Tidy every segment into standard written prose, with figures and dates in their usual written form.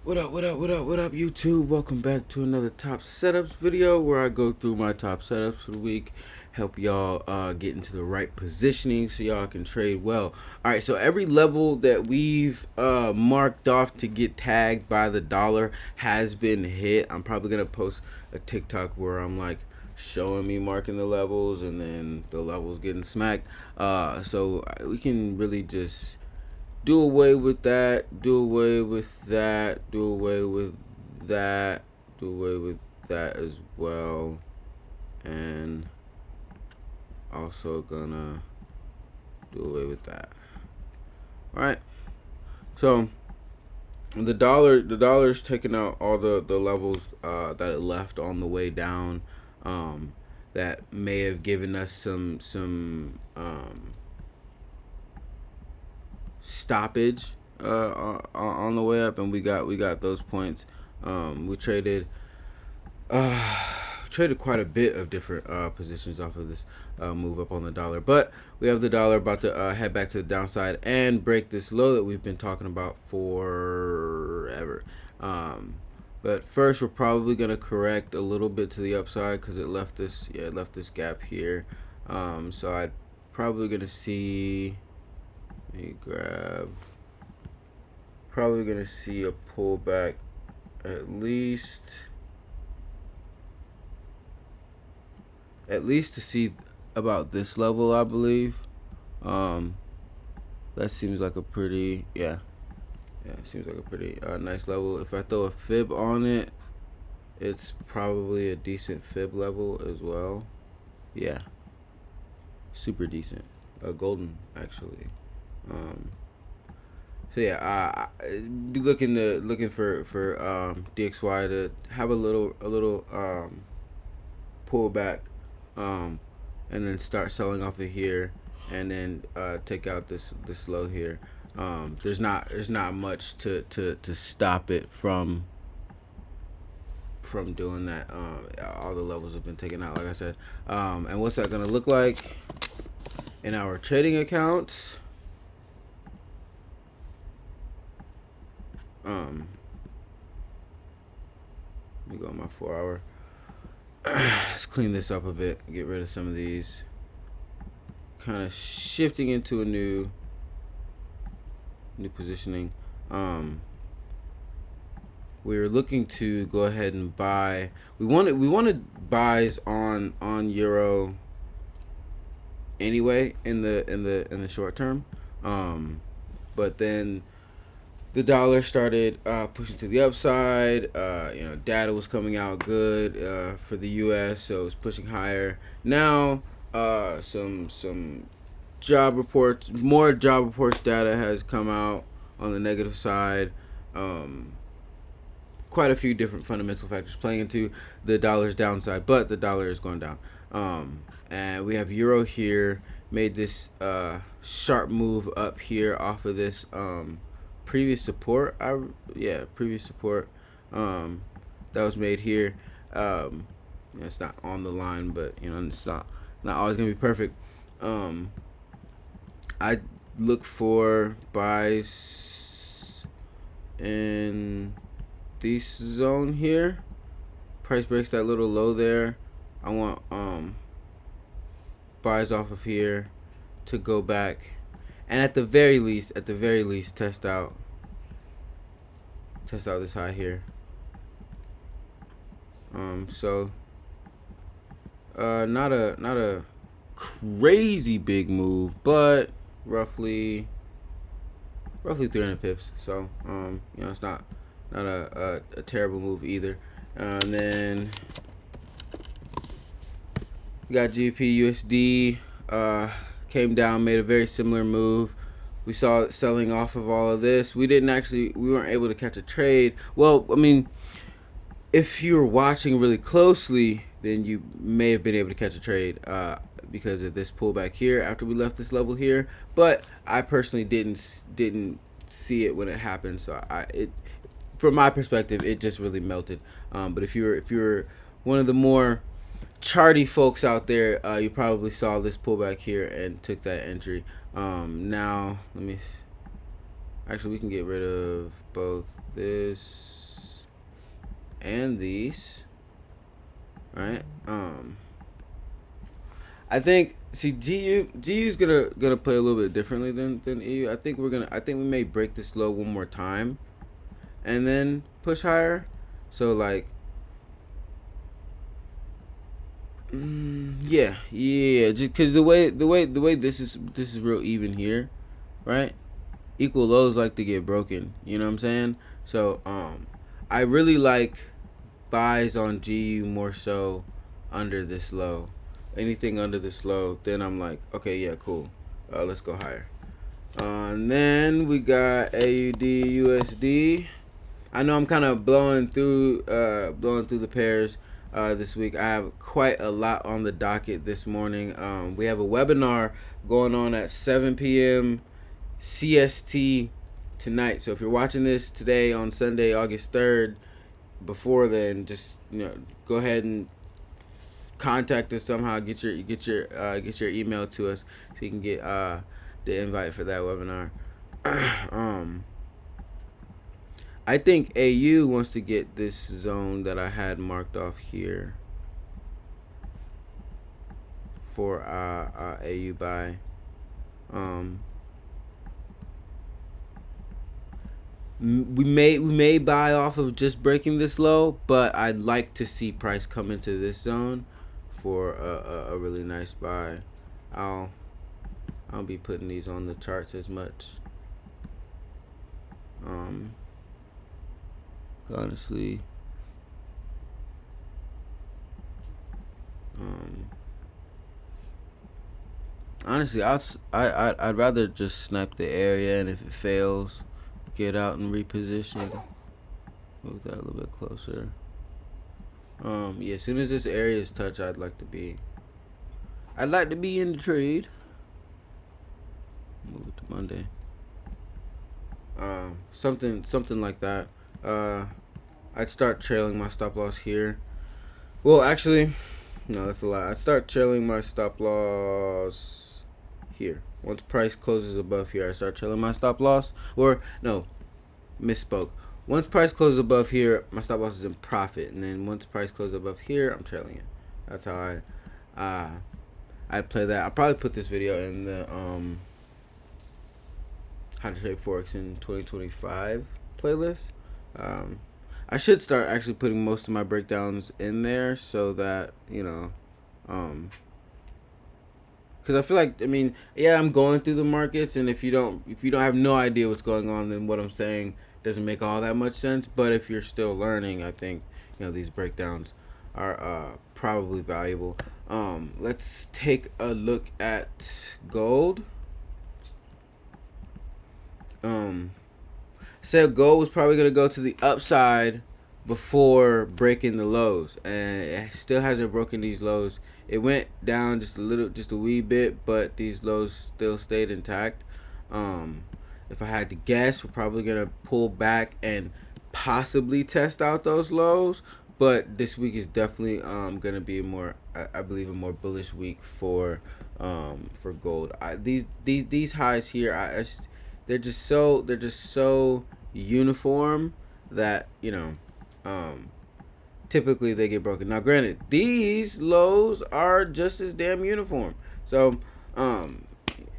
What up, YouTube? Welcome back to another top setups video where I go through my top setups for the week, help y'all get into the right positioning so y'all can trade well. All right, so every level that we've marked off to get tagged by the dollar has been hit. I'm probably gonna post a TikTok where I'm like showing me marking the levels and then the levels getting smacked. So we can really just do away with that, do away with that, do away with that, do away with that as well, and also gonna do away with that. All right, so the dollar's taking out all the levels that it left on the way down, that may have given us some stoppage on the way up, and we got those points. We traded quite a bit of different positions off of this move up on the dollar, but we have the dollar about to head back to the downside and break this low that we've been talking about forever. But first, we're probably gonna correct a little bit to the upside because it left this gap here. So I'd probably gonna see. Probably gonna see a pullback at least to see about this level, I believe. That seems like a pretty it seems like a pretty nice level. If I throw a fib on it, it's probably a decent fib level as well. Yeah, super decent, golden actually. So yeah, be looking for DXY to have a little pullback, and then start selling off of here, and then take out this low here. There's not much to stop it from doing that. All the levels have been taken out, like I said. And what's that gonna look like in our trading accounts? Let me go on my 4 hour. Let's clean this up a bit, get rid of some of these. Kind of shifting into a new positioning. We're looking to go ahead and buy. We wanted buys on euro anyway in the short term. But then the dollar started pushing to the upside. Data was coming out good for the U.S., so it was pushing higher. Now, some job reports, more job reports data has come out on the negative side. Quite a few different fundamental factors playing into the dollar's downside, but the dollar is going down. And we have euro here, made this sharp move up here off of this previous support. Previous support that was made here. It's not on the line, but it's not always gonna be perfect. I look for buys in this zone here. Price breaks that little low there. I want buys off of here to go back, and at the very least test out this high here. Not a crazy big move, but roughly 300 pips. So it's not a terrible move either. And then we got GBP USD came down, made a very similar move. We saw it selling off of all of this. We weren't able to catch a trade. Well, I mean, if you were watching really closely, then you may have been able to catch a trade because of this pullback here after we left this level here. But I personally didn't see it when it happened. So from my perspective, it just really melted. But if you're one of the more charty folks out there, you probably saw this pullback here and took that entry. Now we can get rid of both this and these, right? I think GU is gonna play a little bit differently than EU. I think we may break this low one more time, and then push higher. So like, yeah, just because the way this is real even here, right? Equal lows like to get broken. You know what I'm saying? So I really like buys on GU more so under this low. Anything under this low, then I'm like, okay, yeah, cool. Let's go higher. And then we got AUD USD. I know I'm kind of blowing through the pairs this week. I have quite a lot on the docket this morning. We have a webinar going on at 7 p.m. CST tonight. So if you're watching this today on Sunday, August 3rd, before then, just go ahead and contact us somehow. Get your email to us so you can get the invite for that webinar. I think AU wants to get this zone that I had marked off here for AU buy. We may buy off of just breaking this low, but I'd like to see price come into this zone for a really nice buy. I'll be putting these on the charts as much. Honestly, I'd rather just snipe the area, and if it fails, get out and reposition. Move that a little bit closer. Yeah, as soon as this area is touched, I'd like to be in the trade. Move it to Monday. Something like that. I'd start trailing my stop loss here. Well, actually, no, that's a lie. I'd start trailing my stop loss here. Once price closes above here, I start trailing my stop loss. Or no, misspoke. Once price closes above here, my stop loss is in profit, and then once price closes above here, I'm trailing it. That's how I play that. I'll probably put this video in the how to trade Forex in 2025 playlist. I should start actually putting most of my breakdowns in there so that because I feel like I'm going through the markets, and if you don't have no idea what's going on, then what I'm saying doesn't make all that much sense. But if you're still learning, I think these breakdowns are probably valuable. Let's take a look at gold. Said gold was probably gonna go to the upside before breaking the lows, and it still hasn't broken these lows. It went down just a wee bit, but these lows still stayed intact. If I had to guess, we're probably gonna pull back and possibly test out those lows. But this week is definitely gonna be I believe a more bullish week for gold. These highs here, they're just so uniform that typically they get broken. Now, granted, these lows are just as damn uniform. So,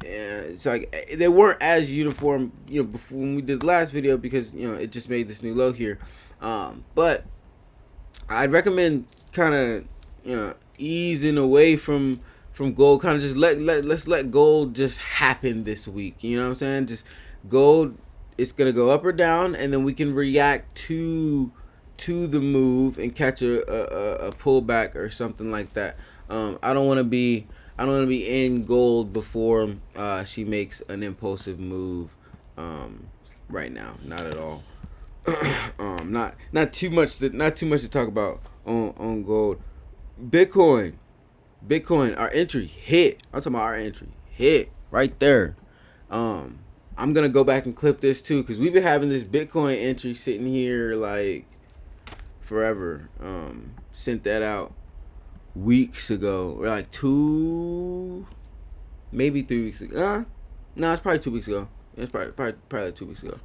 it's like they weren't as uniform, before when we did the last video, because it just made this new low here. But I'd recommend kind of easing away from gold. Kind of just let's let gold just happen this week. You know what I'm saying? Just gold, it's gonna go up or down, and then we can react to the move and catch a pullback or something like that. I don't want to be in gold before she makes an impulsive move. Right now, not at all. Not too much to talk about on gold. Bitcoin, our entry hit. I'm talking about our entry hit right there. I'm gonna go back and clip this too, because we've been having this Bitcoin entry sitting here like forever. Sent that out weeks ago, or like 2, maybe 3 weeks ago. No, it's probably 2 weeks ago. It's probably like 2 weeks ago.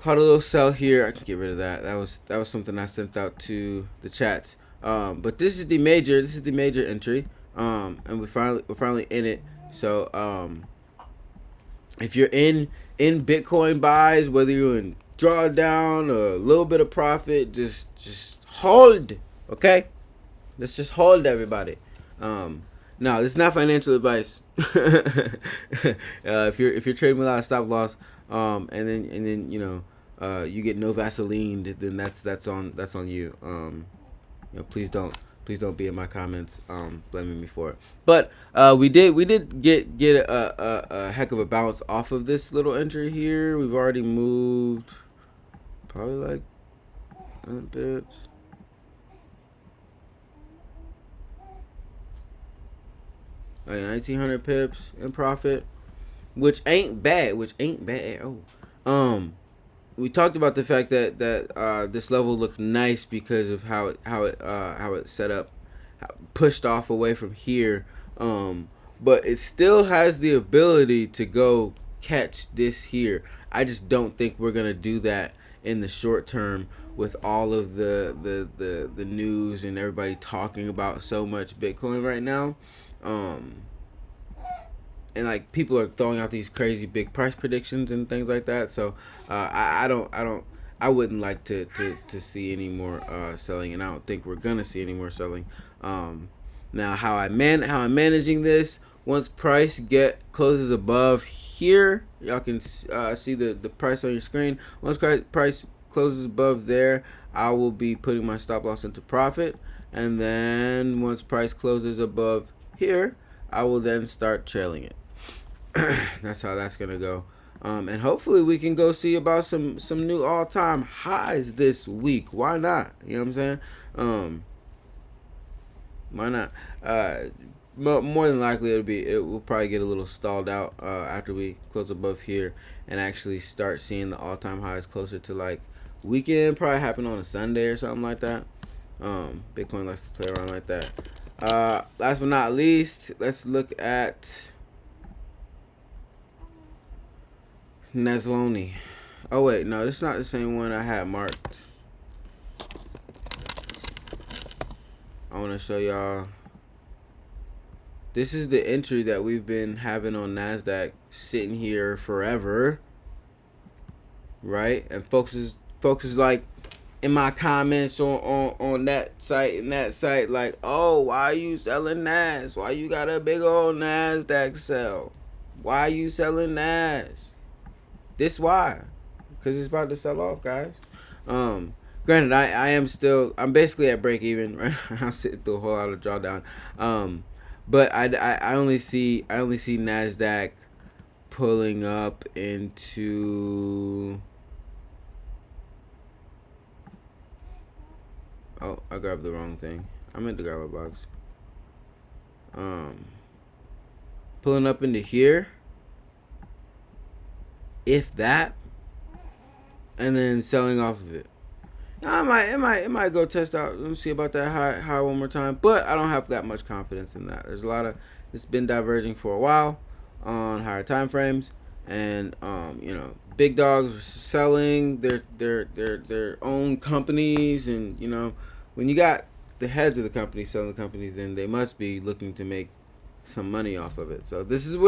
Caught a little sell here. I can get rid of that. That was something I sent out to the chats. But this is the major entry. And we're finally in it. So if you're in Bitcoin buys, whether you're in drawdown or a little bit of profit, just hold. Okay, let's just hold, everybody. No, this is not financial advice. If you're trading without a stop loss, and then you get no Vaseline, then that's on you. Please don't be in my comments blaming me for it. But we did get a heck of a bounce off of this little entry here. We've already moved probably like 100 pips. Like 1900 pips in profit, which ain't bad. We talked about the fact that this level looked nice because of how it set up, pushed off away from here. But it still has the ability to go catch this here. I just don't think we're gonna do that in the short term with all of the news and everybody talking about so much Bitcoin right now. And like people are throwing out these crazy big price predictions and things like that. So I wouldn't like to see any more selling, and I don't think we're gonna see any more selling. Now how I'm managing this, once price closes above here, y'all can see the price on your screen. Once price closes above there, I will be putting my stop loss into profit, and then once price closes above here, I will then start trailing it. That's how that's gonna go. And hopefully we can go see about some new all-time highs this week. Why not? You know what I'm saying? Why not? More than likely it will probably get a little stalled out after we close above here and actually start seeing the all-time highs closer to like weekend. Probably happen on a Sunday or something like that. Bitcoin likes to play around like that. Last but not least, let's look at Nesloni. Oh wait, no, this is not the same one I had marked. I want to show y'all. This is the entry that we've been having on NASDAQ, sitting here forever, right? And folks is like in my comments on that site like, oh, why are you selling NAS? Why you got a big old NASDAQ sell? Why are you selling NAS? This why? Because it's about to sell off, guys. Granted, I'm basically at break even, right? I'm sitting through a whole lot of drawdown. But I only see NASDAQ pulling up into. Oh, I grabbed the wrong thing. I meant to grab a box. Pulling up into here. If that, and then selling off of it. Now, it might go test out. Let me see about that high one more time. But I don't have that much confidence in that. There's a lot of, it's been diverging for a while on higher time frames, and big dogs are selling their own companies, and when you got the heads of the company selling the companies, then they must be looking to make some money off of it. So this is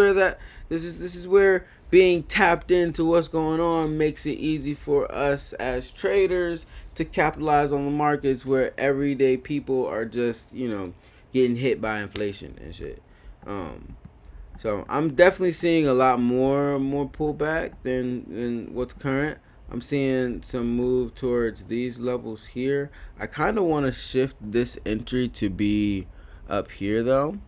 where being tapped into what's going on makes it easy for us as traders to capitalize on the markets where everyday people are just getting hit by inflation and shit. So I'm definitely seeing a lot more pullback than what's current. I'm seeing some move towards these levels here. I kind of want to shift this entry to be up here though.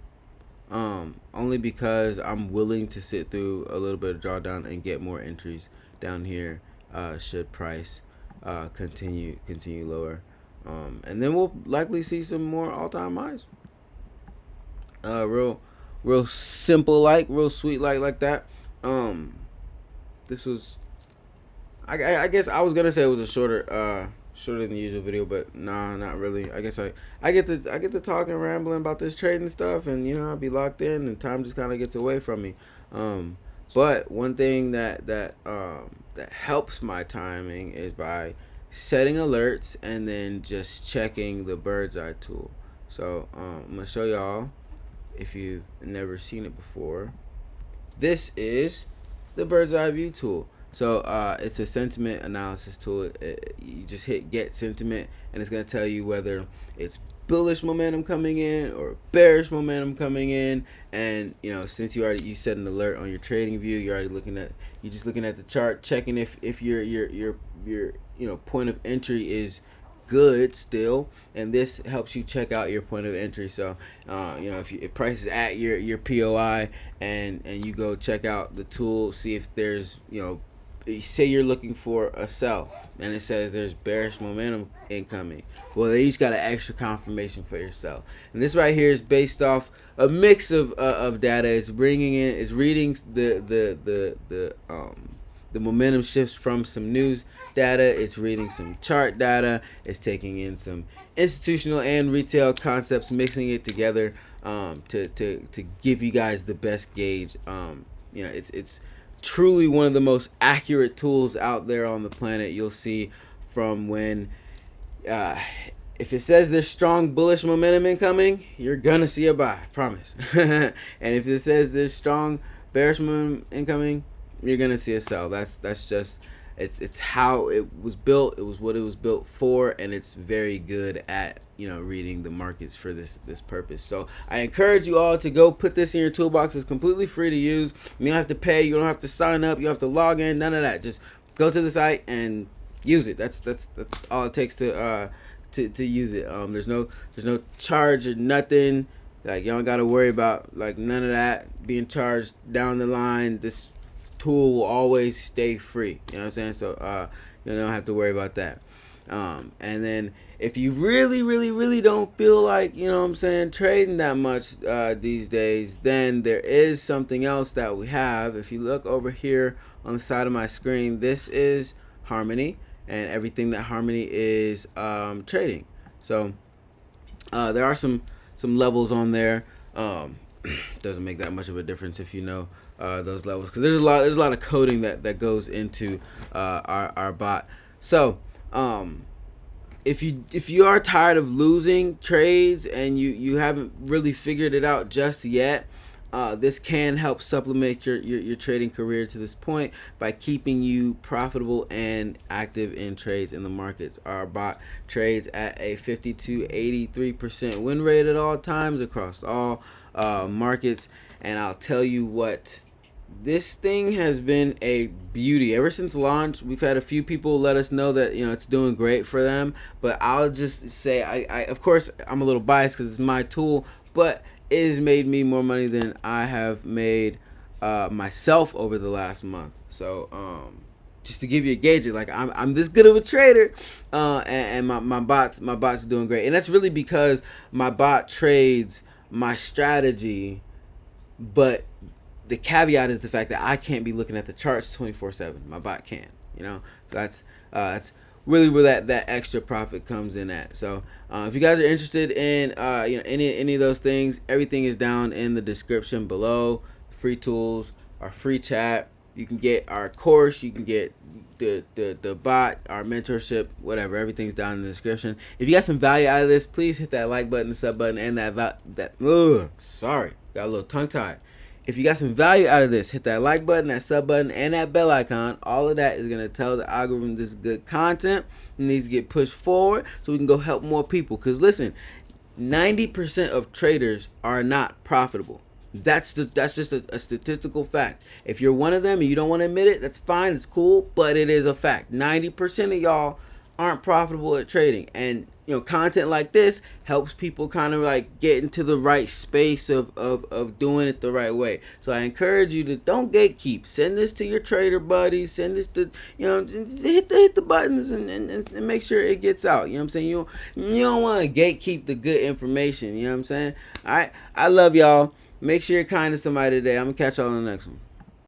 Only because I'm willing to sit through a little bit of drawdown and get more entries down here should price continue lower, and then we'll likely see some more all-time highs. Real simple, real sweet, like that. This was, I guess I was gonna say it was a shorter than the usual video, but nah, not really. I guess I get to talking, rambling about this trading stuff, and I'll be locked in, and time just kind of gets away from me. But one thing that helps my timing is by setting alerts and then just checking the bird's eye tool. So I'm gonna show y'all, if you've never seen it before. This is the bird's eye view tool. So it's a sentiment analysis tool. You just hit get sentiment, and it's going to tell you whether it's bullish momentum coming in or bearish momentum coming in. And since you set an alert on your trading view, you're just looking at the chart, checking if your point of entry is good still, and this helps you check out your point of entry. So if price is at your POI, and you go check out the tool, see if there's say you're looking for a sell and it says there's bearish momentum incoming, well, they each got an extra confirmation for your sell. And this right here is based off a mix of data. It's reading the momentum shifts from some news data. It's reading some chart data. It's taking in some institutional and retail concepts, mixing it together to give you guys the best gauge. It's truly one of the most accurate tools out there on the planet. You'll see from when if it says there's strong bullish momentum incoming, you're gonna see a buy, I promise. And if it says there's strong bearish momentum incoming, you're gonna see a sell. That's just it's how it was built. It was what it was built for, and it's very good at reading the markets for this purpose. So I encourage you all to go put this in your toolbox. It's completely free to use. You don't have to pay. You don't have to sign up. You don't have to log in. None of that. Just go to the site and use it. That's all it takes to use it. There's no charge or nothing. Like, you don't got to worry about none of that being charged down the line. This tool will always stay free. You know what I'm saying? So you don't have to worry about that. And then if you really don't feel like trading that much these days, then there is something else that we have. If you look over here on the side of my screen, this is Harmony and everything that Harmony is trading. So there are some levels on there. Doesn't make that much of a difference if you know those levels, because there's a lot of coding that goes into our bot. So if you are tired of losing trades and you haven't really figured it out just yet, this can help supplement your trading career to this point by keeping you profitable and active in trades in the markets. Our bot trades at a 50 to 83% win rate at all times across all markets. And I'll tell you what, this thing has been a beauty ever since launch. We've had a few people let us know that it's doing great for them, but I'll just say I of course I'm a little biased because it's my tool, but it has made me more money than I have made myself over the last month. So just to give you a gauge, I'm this good of a trader, and my bot's doing great, and that's really because my bot trades my strategy. But the caveat is the fact that I can't be looking at the charts 24/7. My bot can, So that's really where that extra profit comes in at. So if you guys are interested in any of those things, everything is down in the description below. Free tools, our free chat. You can get our course. You can get the bot, our mentorship, whatever. Everything's down in the description. If you got some value out of this, please hit that like button, the sub button, and sorry, got a little tongue tied. If you got some value out of this, hit that like button, that sub button, and that bell icon. All of that is going to tell the algorithm this is good content. It needs to get pushed forward so we can go help more people. Because listen, 90% of traders are not profitable. That's just a statistical fact. If you're one of them and you don't want to admit it, that's fine. It's cool, but it is a fact. 90% of y'all aren't profitable at trading, and content like this helps people kind of get into the right space of doing it the right way. So I encourage you to don't gatekeep. Send this to your trader buddies. Send this to hit the buttons and make sure it gets out. You know what I'm saying? You don't want to gatekeep the good information. You know what I'm saying? All right, I love y'all. Make sure you're kind to somebody today. I'm gonna catch y'all on the next one.